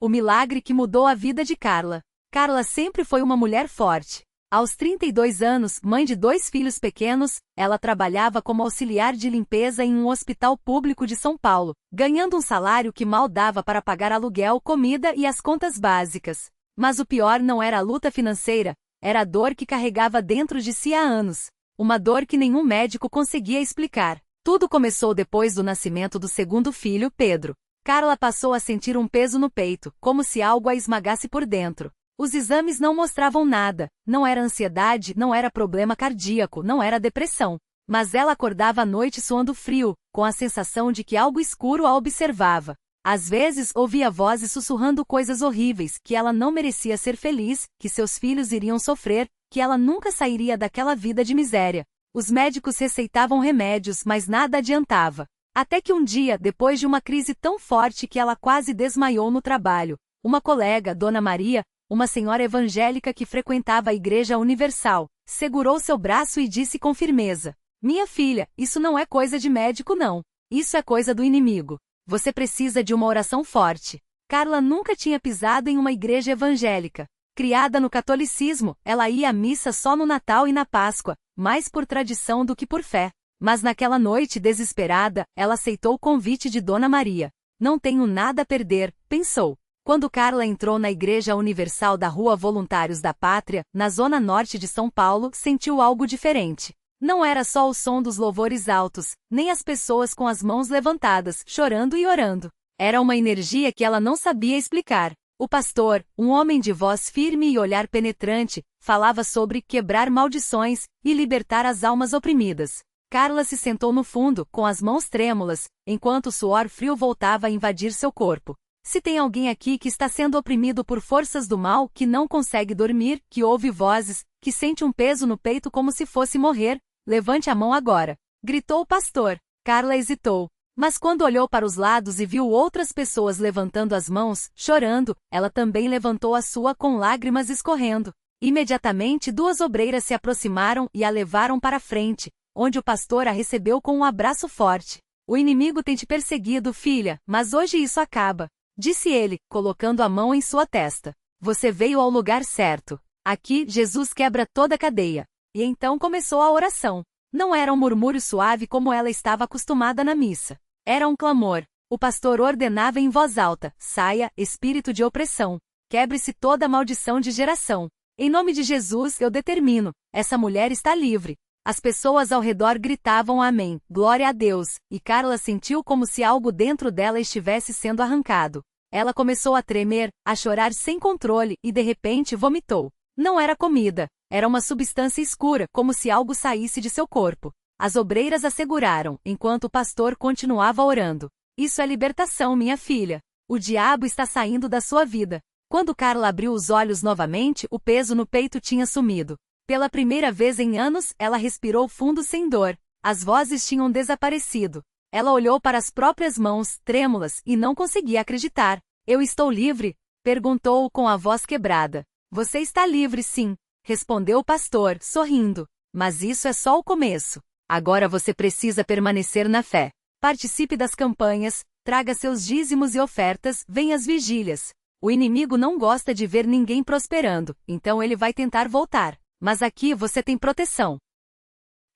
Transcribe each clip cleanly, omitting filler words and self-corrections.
O milagre que mudou a vida de Carla. Carla sempre foi uma mulher forte. Aos 32 anos, mãe de 2 filhos pequenos, ela trabalhava como auxiliar de limpeza em um hospital público de São Paulo, ganhando um salário que mal dava para pagar aluguel, comida e as contas básicas. Mas o pior não era a luta financeira, era a dor que carregava dentro de si há anos. Uma dor que nenhum médico conseguia explicar. Tudo começou depois do nascimento do segundo filho, Pedro. Carla passou a sentir um peso no peito, como se algo a esmagasse por dentro. Os exames não mostravam nada, não era ansiedade, não era problema cardíaco, não era depressão. Mas ela acordava à noite suando frio, com a sensação de que algo escuro a observava. Às vezes ouvia vozes sussurrando coisas horríveis, que ela não merecia ser feliz, que seus filhos iriam sofrer, que ela nunca sairia daquela vida de miséria. Os médicos receitavam remédios, mas nada adiantava. Até que um dia, depois de uma crise tão forte que ela quase desmaiou no trabalho, uma colega, Dona Maria, uma senhora evangélica que frequentava a Igreja Universal, segurou seu braço e disse com firmeza: "Minha filha, isso não é coisa de médico não. Isso é coisa do inimigo. Você precisa de uma oração forte." Carla nunca tinha pisado em uma igreja evangélica. Criada no catolicismo, ela ia à missa só no Natal e na Páscoa, mais por tradição do que por fé. Mas naquela noite desesperada, ela aceitou o convite de Dona Maria. "Não tenho nada a perder", pensou. Quando Carla entrou na Igreja Universal da Rua Voluntários da Pátria, na zona norte de São Paulo, sentiu algo diferente. Não era só o som dos louvores altos, nem as pessoas com as mãos levantadas, chorando e orando. Era uma energia que ela não sabia explicar. O pastor, um homem de voz firme e olhar penetrante, falava sobre quebrar maldições e libertar as almas oprimidas. Carla se sentou no fundo, com as mãos trêmulas, enquanto o suor frio voltava a invadir seu corpo. Se tem alguém aqui que está sendo oprimido por forças do mal, que não consegue dormir, que ouve vozes, que sente um peso no peito como se fosse morrer, levante a mão agora, gritou o pastor. Carla hesitou. Mas quando olhou para os lados e viu outras pessoas levantando as mãos, chorando, ela também levantou a sua com lágrimas escorrendo. Imediatamente 2 obreiras se aproximaram e a levaram para a frente, onde o pastor a recebeu com um abraço forte. "O inimigo tem te perseguido, filha, mas hoje isso acaba", disse ele, colocando a mão em sua testa. "Você veio ao lugar certo. Aqui, Jesus quebra toda a cadeia." E então começou a oração. Não era um murmúrio suave como ela estava acostumada na missa. Era um clamor. O pastor ordenava em voz alta: "Saia, espírito de opressão. Quebre-se toda a maldição de geração. Em nome de Jesus, eu determino, essa mulher está livre." As pessoas ao redor gritavam amém, glória a Deus, e Carla sentiu como se algo dentro dela estivesse sendo arrancado. Ela começou a tremer, a chorar sem controle e de repente vomitou. Não era comida, era uma substância escura, como se algo saísse de seu corpo. As obreiras a seguraram, enquanto o pastor continuava orando. "Isso é libertação, minha filha. O diabo está saindo da sua vida." Quando Carla abriu os olhos novamente, o peso no peito tinha sumido. Pela primeira vez em anos, ela respirou fundo sem dor. As vozes tinham desaparecido. Ela olhou para as próprias mãos, trêmulas, e não conseguia acreditar. "Eu estou livre?" perguntou-o com a voz quebrada. "Você está livre, sim", respondeu o pastor, sorrindo. "Mas isso é só o começo. Agora você precisa permanecer na fé. Participe das campanhas, traga seus dízimos e ofertas, venha às vigílias. O inimigo não gosta de ver ninguém prosperando, então ele vai tentar voltar. Mas aqui você tem proteção."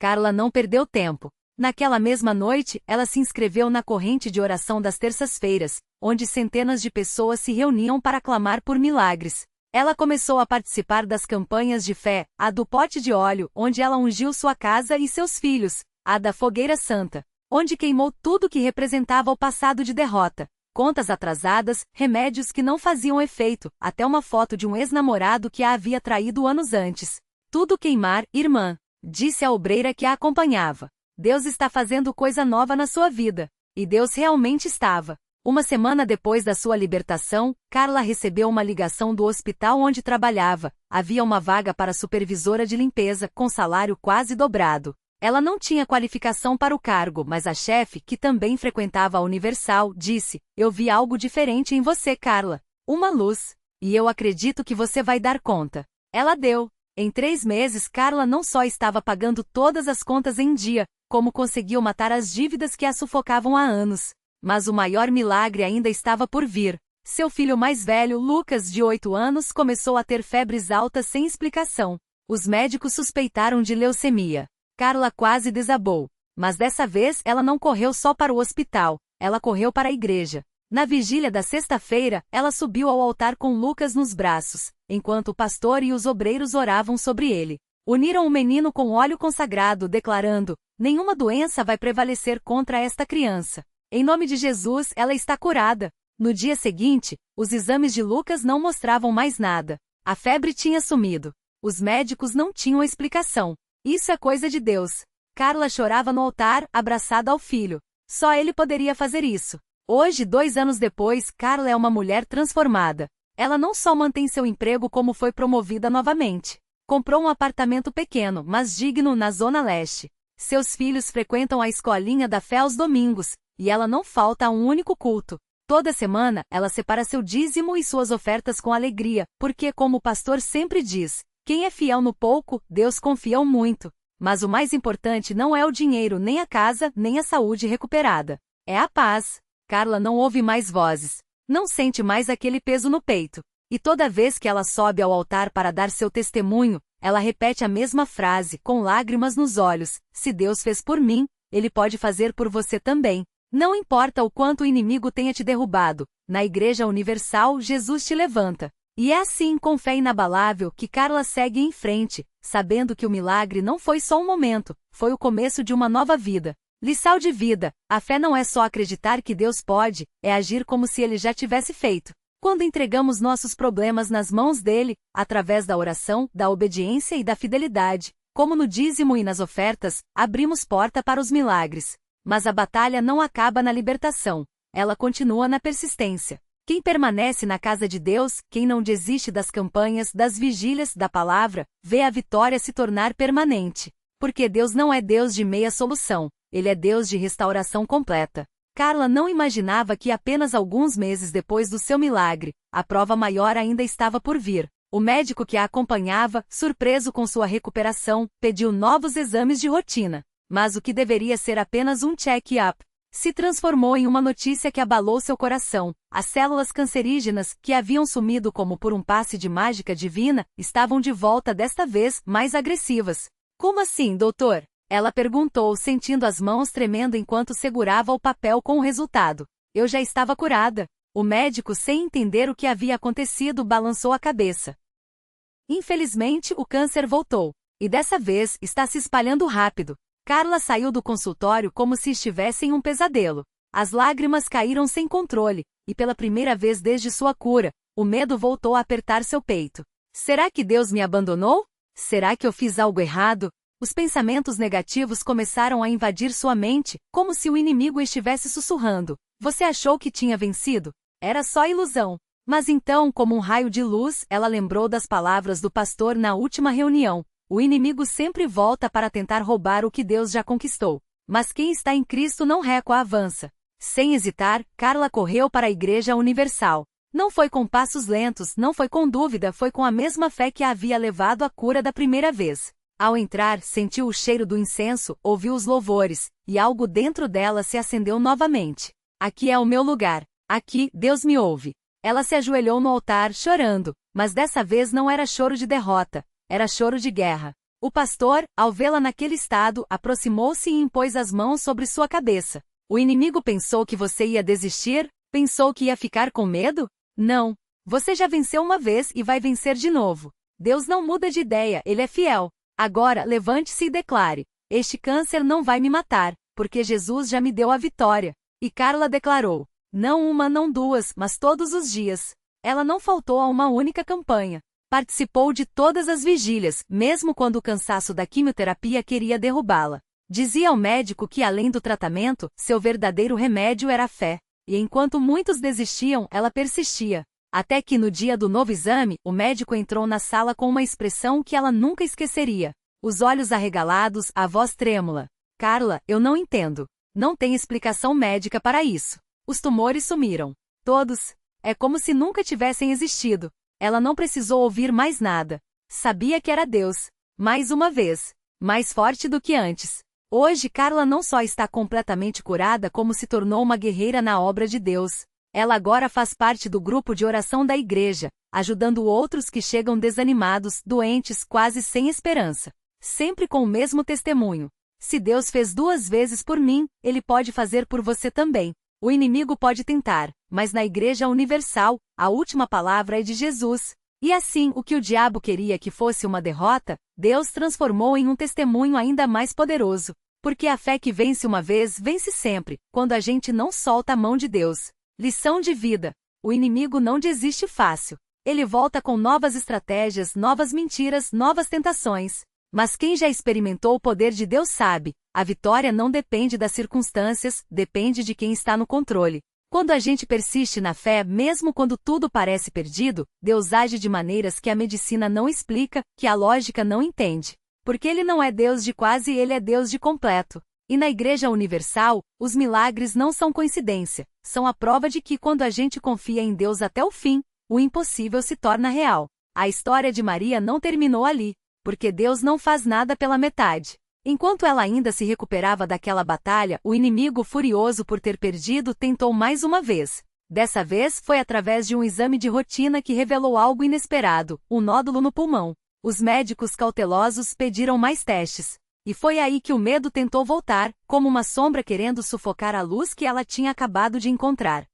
Carla não perdeu tempo. Naquela mesma noite, ela se inscreveu na corrente de oração das terças-feiras, onde centenas de pessoas se reuniam para clamar por milagres. Ela começou a participar das campanhas de fé, a do pote de óleo, onde ela ungiu sua casa e seus filhos, a da fogueira santa, onde queimou tudo que representava o passado de derrota, contas atrasadas, remédios que não faziam efeito, até uma foto de um ex-namorado que a havia traído anos antes. "Tudo queimar, irmã", disse a obreira que a acompanhava. "Deus está fazendo coisa nova na sua vida." E Deus realmente estava. Uma semana depois da sua libertação, Carla recebeu uma ligação do hospital onde trabalhava. Havia uma vaga para supervisora de limpeza, com salário quase dobrado. Ela não tinha qualificação para o cargo, mas a chefe, que também frequentava a Universal, disse: "Eu vi algo diferente em você, Carla. Uma luz. E eu acredito que você vai dar conta." Ela deu. Em 3 meses, Carla não só estava pagando todas as contas em dia, como conseguiu matar as dívidas que a sufocavam há anos. Mas o maior milagre ainda estava por vir. Seu filho mais velho, Lucas, de 8 anos, começou a ter febres altas sem explicação. Os médicos suspeitaram de leucemia. Carla quase desabou. Mas dessa vez ela não correu só para o hospital, ela correu para a igreja. Na vigília da sexta-feira, ela subiu ao altar com Lucas nos braços, enquanto o pastor e os obreiros oravam sobre ele. Uniram o menino com óleo consagrado, declarando: nenhuma doença vai prevalecer contra esta criança. Em nome de Jesus, ela está curada. No dia seguinte, os exames de Lucas não mostravam mais nada. A febre tinha sumido. Os médicos não tinham explicação. Isso é coisa de Deus. Carla chorava no altar, abraçada ao filho. Só ele poderia fazer isso. Hoje, 2 anos depois, Carla é uma mulher transformada. Ela não só mantém seu emprego como foi promovida novamente. Comprou um apartamento pequeno, mas digno na Zona Leste. Seus filhos frequentam a escolinha da fé aos domingos, e ela não falta a um único culto. Toda semana, ela separa seu dízimo e suas ofertas com alegria, porque, como o pastor sempre diz, quem é fiel no pouco, Deus confia o muito. Mas o mais importante não é o dinheiro, nem a casa, nem a saúde recuperada. É a paz. Carla não ouve mais vozes. Não sente mais aquele peso no peito. E toda vez que ela sobe ao altar para dar seu testemunho, ela repete a mesma frase, com lágrimas nos olhos: se Deus fez por mim, Ele pode fazer por você também. Não importa o quanto o inimigo tenha te derrubado, na Igreja Universal, Jesus te levanta. E é assim, com fé inabalável, que Carla segue em frente, sabendo que o milagre não foi só um momento, foi o começo de uma nova vida. Lição de vida: a fé não é só acreditar que Deus pode, é agir como se Ele já tivesse feito. Quando entregamos nossos problemas nas mãos dele, através da oração, da obediência e da fidelidade, como no dízimo e nas ofertas, abrimos porta para os milagres. Mas a batalha não acaba na libertação, ela continua na persistência. Quem permanece na casa de Deus, quem não desiste das campanhas, das vigílias, da palavra, vê a vitória se tornar permanente. Porque Deus não é Deus de meia solução, Ele é Deus de restauração completa. Carla não imaginava que apenas alguns meses depois do seu milagre, a prova maior ainda estava por vir. O médico que a acompanhava, surpreso com sua recuperação, pediu novos exames de rotina. Mas o que deveria ser apenas um check-up se transformou em uma notícia que abalou seu coração. As células cancerígenas, que haviam sumido como por um passe de mágica divina, estavam de volta, desta vez mais agressivas. Como assim, doutor? Ela perguntou, sentindo as mãos tremendo enquanto segurava o papel com o resultado. Eu já estava curada. O médico, sem entender o que havia acontecido, balançou a cabeça. Infelizmente, o câncer voltou. E dessa vez, está se espalhando rápido. Carla saiu do consultório como se estivesse em um pesadelo. As lágrimas caíram sem controle, e pela primeira vez desde sua cura, o medo voltou a apertar seu peito. Será que Deus me abandonou? Será que eu fiz algo errado? Os pensamentos negativos começaram a invadir sua mente, como se o inimigo estivesse sussurrando. Você achou que tinha vencido? Era só ilusão. Mas então, como um raio de luz, ela lembrou das palavras do pastor na última reunião. O inimigo sempre volta para tentar roubar o que Deus já conquistou. Mas quem está em Cristo não recua, avança. Sem hesitar, Carla correu para a Igreja Universal. Não foi com passos lentos, não foi com dúvida, foi com a mesma fé que a havia levado à cura da primeira vez. Ao entrar, sentiu o cheiro do incenso, ouviu os louvores, e algo dentro dela se acendeu novamente. Aqui é o meu lugar. Aqui, Deus me ouve. Ela se ajoelhou no altar, chorando, mas dessa vez não era choro de derrota. Era choro de guerra. O pastor, ao vê-la naquele estado, aproximou-se e impôs as mãos sobre sua cabeça. O inimigo pensou que você ia desistir? Pensou que ia ficar com medo? Não. Você já venceu uma vez e vai vencer de novo. Deus não muda de ideia, Ele é fiel. Agora, levante-se e declare: este câncer não vai me matar, porque Jesus já me deu a vitória. E Carla declarou: não uma, não duas, mas todos os dias. Ela não faltou a uma única campanha. Participou de todas as vigílias, mesmo quando o cansaço da quimioterapia queria derrubá-la. Dizia ao médico que, além do tratamento, seu verdadeiro remédio era a fé. E enquanto muitos desistiam, ela persistia. Até que, no dia do novo exame, o médico entrou na sala com uma expressão que ela nunca esqueceria. Os olhos arregalados, a voz trêmula. Carla, eu não entendo. Não tem explicação médica para isso. Os tumores sumiram. Todos. É como se nunca tivessem existido. Ela não precisou ouvir mais nada. Sabia que era Deus. Mais uma vez. Mais forte do que antes. Hoje Carla não só está completamente curada, como se tornou uma guerreira na obra de Deus. Ela agora faz parte do grupo de oração da igreja, ajudando outros que chegam desanimados, doentes, quase sem esperança. Sempre com o mesmo testemunho. Se Deus fez 2 vezes por mim, Ele pode fazer por você também. O inimigo pode tentar, mas na Igreja Universal, a última palavra é de Jesus. E assim, o que o diabo queria que fosse uma derrota, Deus transformou em um testemunho ainda mais poderoso. Porque a fé que vence uma vez, vence sempre, quando a gente não solta a mão de Deus. Lição de vida. O inimigo não desiste fácil. Ele volta com novas estratégias, novas mentiras, novas tentações. Mas quem já experimentou o poder de Deus sabe, a vitória não depende das circunstâncias, depende de quem está no controle. Quando a gente persiste na fé, mesmo quando tudo parece perdido, Deus age de maneiras que a medicina não explica, que a lógica não entende. Porque Ele não é Deus de quase, Ele é Deus de completo. E na Igreja Universal, os milagres não são coincidência, são a prova de que quando a gente confia em Deus até o fim, o impossível se torna real. A história de Maria não terminou ali, porque Deus não faz nada pela metade. Enquanto ela ainda se recuperava daquela batalha, o inimigo, furioso por ter perdido, tentou mais uma vez. Dessa vez, foi através de um exame de rotina que revelou algo inesperado, um nódulo no pulmão. Os médicos cautelosos pediram mais testes. E foi aí que o medo tentou voltar, como uma sombra querendo sufocar a luz que ela tinha acabado de encontrar.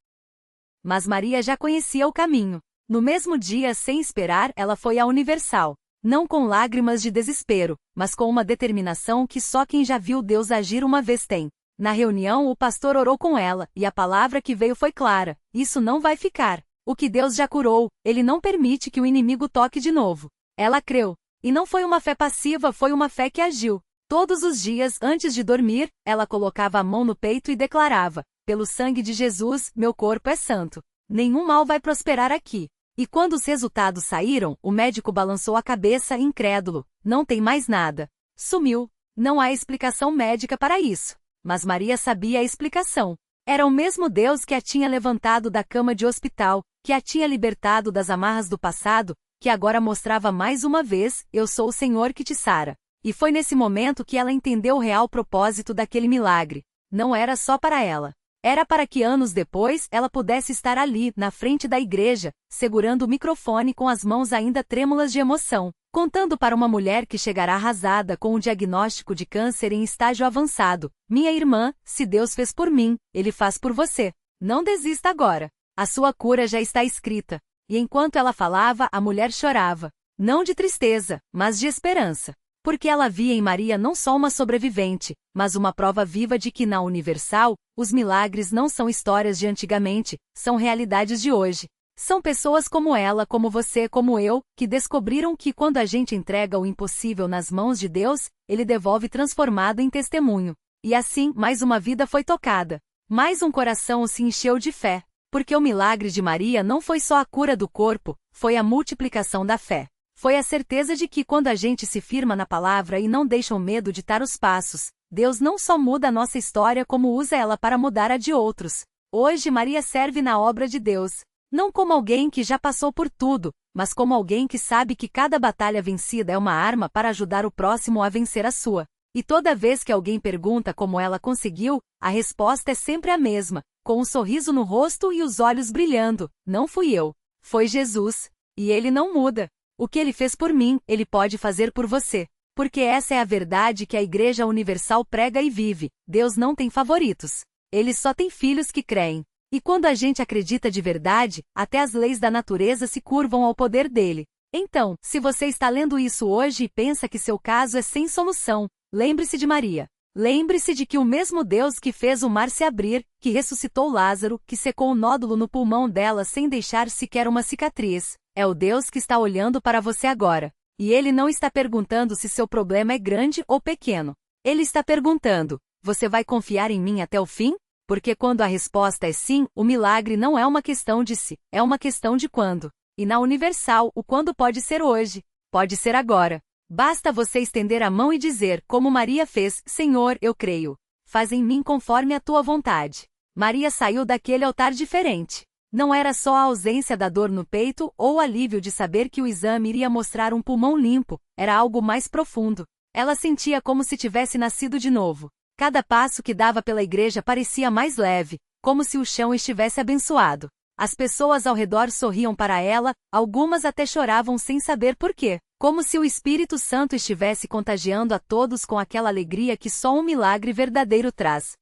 Mas Maria já conhecia o caminho. No mesmo dia, sem esperar, ela foi à Universal. Não com lágrimas de desespero, mas com uma determinação que só quem já viu Deus agir uma vez tem. Na reunião, o pastor orou com ela, e a palavra que veio foi clara: isso não vai ficar. O que Deus já curou, Ele não permite que o inimigo toque de novo. Ela creu. E não foi uma fé passiva, foi uma fé que agiu. Todos os dias, antes de dormir, ela colocava a mão no peito e declarava: pelo sangue de Jesus, meu corpo é santo. Nenhum mal vai prosperar aqui. E quando os resultados saíram, o médico balançou a cabeça, incrédulo. Não tem mais nada. Sumiu. Não há explicação médica para isso. Mas Maria sabia a explicação. Era o mesmo Deus que a tinha levantado da cama de hospital, que a tinha libertado das amarras do passado, que agora mostrava mais uma vez: eu sou o Senhor que te sara. E foi nesse momento que ela entendeu o real propósito daquele milagre. Não era só para ela. Era para que anos depois ela pudesse estar ali, na frente da igreja, segurando o microfone com as mãos ainda trêmulas de emoção, contando para uma mulher que chegará arrasada com o diagnóstico de câncer em estágio avançado: minha irmã, se Deus fez por mim, Ele faz por você. Não desista agora. A sua cura já está escrita. E enquanto ela falava, a mulher chorava. Não de tristeza, mas de esperança. Porque ela via em Maria não só uma sobrevivente, mas uma prova viva de que na Universal, os milagres não são histórias de antigamente, são realidades de hoje. São pessoas como ela, como você, como eu, que descobriram que quando a gente entrega o impossível nas mãos de Deus, Ele devolve transformado em testemunho. E assim, mais uma vida foi tocada. Mais um coração se encheu de fé. Porque o milagre de Maria não foi só a cura do corpo, foi a multiplicação da fé. Foi a certeza de que quando a gente se firma na palavra e não deixa o medo ditar os passos, Deus não só muda a nossa história como usa ela para mudar a de outros. Hoje Maria serve na obra de Deus. Não como alguém que já passou por tudo, mas como alguém que sabe que cada batalha vencida é uma arma para ajudar o próximo a vencer a sua. E toda vez que alguém pergunta como ela conseguiu, a resposta é sempre a mesma, com um sorriso no rosto e os olhos brilhando: não fui eu, foi Jesus. E Ele não muda. O que Ele fez por mim, Ele pode fazer por você. Porque essa é a verdade que a Igreja Universal prega e vive: Deus não tem favoritos. Ele só tem filhos que creem. E quando a gente acredita de verdade, até as leis da natureza se curvam ao poder dele. Então, se você está lendo isso hoje e pensa que seu caso é sem solução, lembre-se de Maria. Lembre-se de que o mesmo Deus que fez o mar se abrir, que ressuscitou Lázaro, que secou o nódulo no pulmão dela sem deixar sequer uma cicatriz, é o Deus que está olhando para você agora. E Ele não está perguntando se seu problema é grande ou pequeno. Ele está perguntando: você vai confiar em mim até o fim? Porque quando a resposta é sim, o milagre não é uma questão de se, é uma questão de quando. E na Universal, o quando pode ser hoje, pode ser agora. Basta você estender a mão e dizer, como Maria fez: Senhor, eu creio. Faz em mim conforme a tua vontade. Maria saiu daquele altar diferente. Não era só a ausência da dor no peito ou o alívio de saber que o exame iria mostrar um pulmão limpo, era algo mais profundo. Ela sentia como se tivesse nascido de novo. Cada passo que dava pela igreja parecia mais leve. como se o chão estivesse abençoado. As pessoas ao redor sorriam para ela, algumas até choravam sem saber por quê, como se o Espírito Santo estivesse contagiando a todos com aquela alegria que só um milagre verdadeiro traz.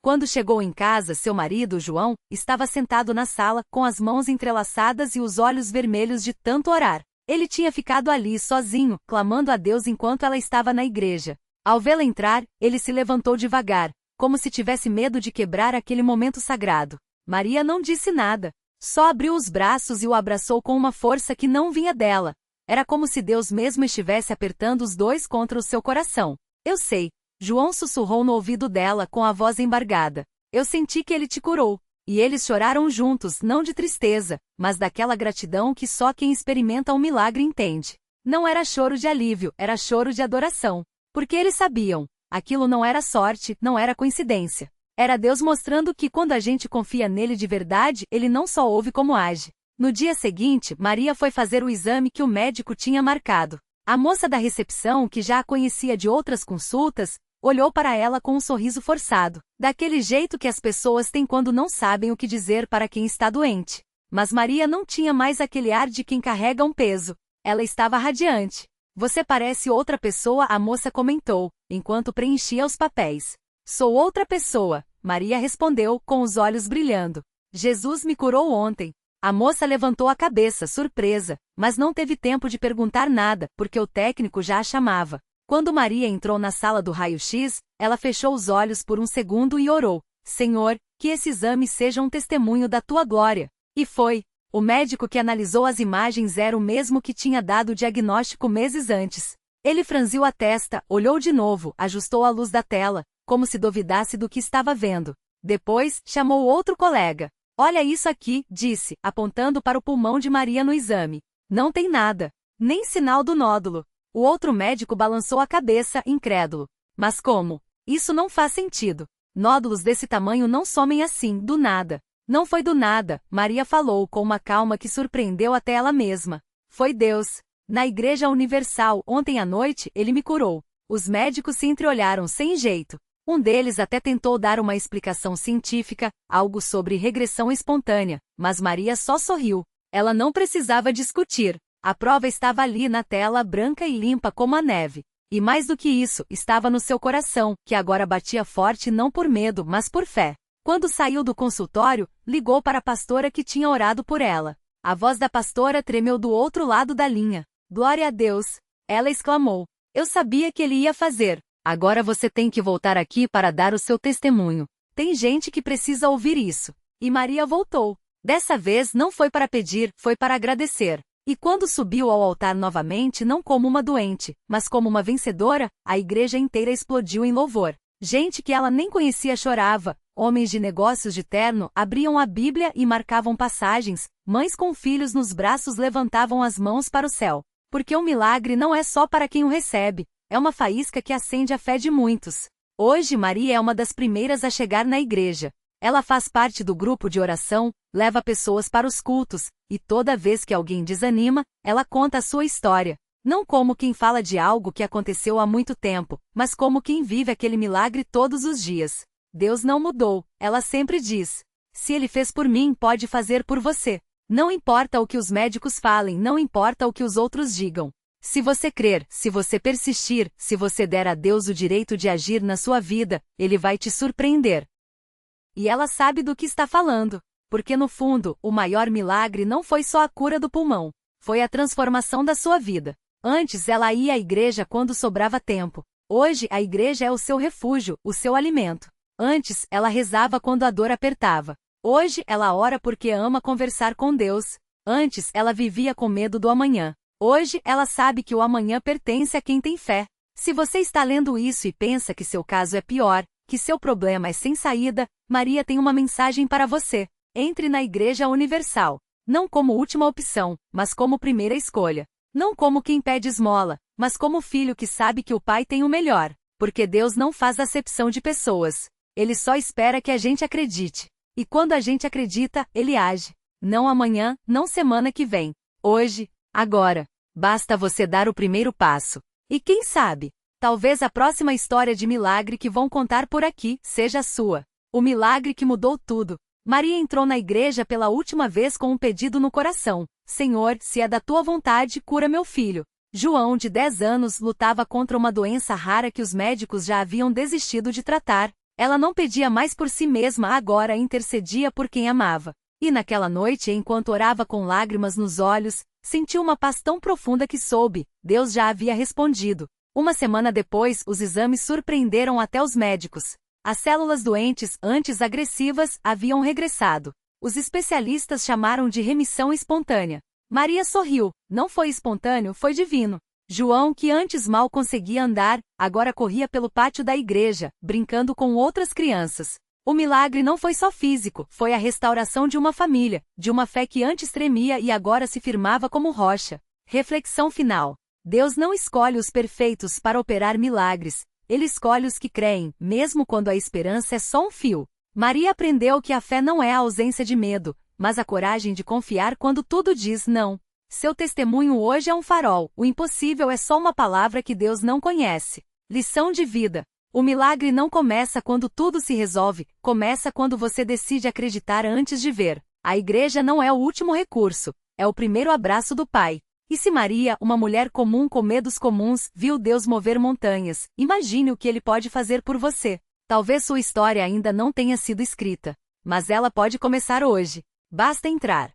Quando chegou em casa, seu marido, João, estava sentado na sala, com as mãos entrelaçadas e os olhos vermelhos de tanto orar. Ele tinha ficado ali sozinho, clamando a Deus enquanto ela estava na igreja. Ao vê-la entrar, ele se levantou devagar, como se tivesse medo de quebrar aquele momento sagrado. Maria não disse nada. Só abriu os braços e o abraçou com uma força que não vinha dela. Era como se Deus mesmo estivesse apertando os dois contra o seu coração. Eu sei. João sussurrou no ouvido dela com a voz embargada. Eu senti que ele te curou. E eles choraram juntos, não de tristeza, mas daquela gratidão que só quem experimenta um milagre entende. Não era choro de alívio, era choro de adoração. Porque eles sabiam. Aquilo não era sorte, não era coincidência. Era Deus mostrando que quando a gente confia nele de verdade, ele não só ouve como age. No dia seguinte, Maria foi fazer o exame que o médico tinha marcado. A moça da recepção, que já a conhecia de outras consultas, olhou para ela com um sorriso forçado, daquele jeito que as pessoas têm quando não sabem o que dizer para quem está doente. Mas Maria não tinha mais aquele ar de quem carrega um peso. Ela estava radiante. Você parece outra pessoa, a moça comentou, enquanto preenchia os papéis. Sou outra pessoa, Maria respondeu, com os olhos brilhando. Jesus me curou ontem. A moça levantou a cabeça, surpresa, mas não teve tempo de perguntar nada, porque o técnico já a chamava. Quando Maria entrou na sala do raio-x, ela fechou os olhos por um segundo e orou. Senhor, que esse exame seja um testemunho da tua glória. E foi. O médico que analisou as imagens era o mesmo que tinha dado o diagnóstico meses antes. Ele franziu a testa, olhou de novo, ajustou a luz da tela, como se duvidasse do que estava vendo. Depois, chamou outro colega. Olha isso aqui, disse, apontando para o pulmão de Maria no exame. Não tem nada. Nem sinal do nódulo. O outro médico balançou a cabeça, incrédulo. Mas como? Isso não faz sentido. Nódulos desse tamanho não somem assim, do nada. Não foi do nada, Maria falou com uma calma que surpreendeu até ela mesma. Foi Deus. Na Igreja Universal, ontem à noite, ele me curou. Os médicos se entreolharam sem jeito. Um deles até tentou dar uma explicação científica, algo sobre regressão espontânea, mas Maria só sorriu. Ela não precisava discutir. A prova estava ali na tela, branca e limpa como a neve. E mais do que isso, estava no seu coração, que agora batia forte não por medo, mas por fé. Quando saiu do consultório, ligou para a pastora que tinha orado por ela. A voz da pastora tremeu do outro lado da linha. Glória a Deus! Ela exclamou. Eu sabia que ele ia fazer. Agora você tem que voltar aqui para dar o seu testemunho. Tem gente que precisa ouvir isso. E Maria voltou. Dessa vez não foi para pedir, foi para agradecer. E quando subiu ao altar novamente, não como uma doente, mas como uma vencedora, a igreja inteira explodiu em louvor. Gente que ela nem conhecia chorava, homens de negócios de terno abriam a Bíblia e marcavam passagens, mães com filhos nos braços levantavam as mãos para o céu. Porque o milagre não é só para quem o recebe, é uma faísca que acende a fé de muitos. Hoje Maria é uma das primeiras a chegar na igreja. Ela faz parte do grupo de oração, leva pessoas para os cultos, e toda vez que alguém desanima, ela conta a sua história. Não como quem fala de algo que aconteceu há muito tempo, mas como quem vive aquele milagre todos os dias. Deus não mudou, ela sempre diz. Se ele fez por mim, pode fazer por você. Não importa o que os médicos falem, não importa o que os outros digam. Se você crer, se você persistir, se você der a Deus o direito de agir na sua vida, ele vai te surpreender. E ela sabe do que está falando. Porque no fundo, o maior milagre não foi só a cura do pulmão. Foi a transformação da sua vida. Antes ela ia à igreja quando sobrava tempo. Hoje a igreja é o seu refúgio, o seu alimento. Antes ela rezava quando a dor apertava. Hoje ela ora porque ama conversar com Deus. Antes ela vivia com medo do amanhã. Hoje ela sabe que o amanhã pertence a quem tem fé. Se você está lendo isso e pensa que seu caso é pior, que seu problema é sem saída, Maria tem uma mensagem para você. Entre na Igreja Universal. Não como última opção, mas como primeira escolha. Não como quem pede esmola, mas como filho que sabe que o pai tem o melhor. Porque Deus não faz acepção de pessoas. Ele só espera que a gente acredite. E quando a gente acredita, ele age. Não amanhã, não semana que vem. Hoje, agora. Basta você dar o primeiro passo. E quem sabe? Talvez a próxima história de milagre que vão contar por aqui seja a sua. O milagre que mudou tudo. Maria entrou na igreja pela última vez com um pedido no coração: Senhor, se é da tua vontade, cura meu filho. João, de 10 anos, lutava contra uma doença rara que os médicos já haviam desistido de tratar. Ela não pedia mais por si mesma, agora intercedia por quem amava. E naquela noite, enquanto orava com lágrimas nos olhos, sentiu uma paz tão profunda que soube: Deus já havia respondido. Uma semana depois, os exames surpreenderam até os médicos. As células doentes, antes agressivas, haviam regressado. Os especialistas chamaram de remissão espontânea. Maria sorriu. Não foi espontâneo, foi divino. João, que antes mal conseguia andar, agora corria pelo pátio da igreja, brincando com outras crianças. O milagre não foi só físico, foi a restauração de uma família, de uma fé que antes tremia e agora se firmava como rocha. Reflexão final. Deus não escolhe os perfeitos para operar milagres. Ele escolhe os que creem, mesmo quando a esperança é só um fio. Maria aprendeu que a fé não é a ausência de medo, mas a coragem de confiar quando tudo diz não. Seu testemunho hoje é um farol. O impossível é só uma palavra que Deus não conhece. Lição de vida. O milagre não começa quando tudo se resolve, começa quando você decide acreditar antes de ver. A igreja não é o último recurso, é o primeiro abraço do Pai. E se Maria, uma mulher comum com medos comuns, viu Deus mover montanhas, imagine o que Ele pode fazer por você. Talvez sua história ainda não tenha sido escrita, mas ela pode começar hoje. Basta entrar.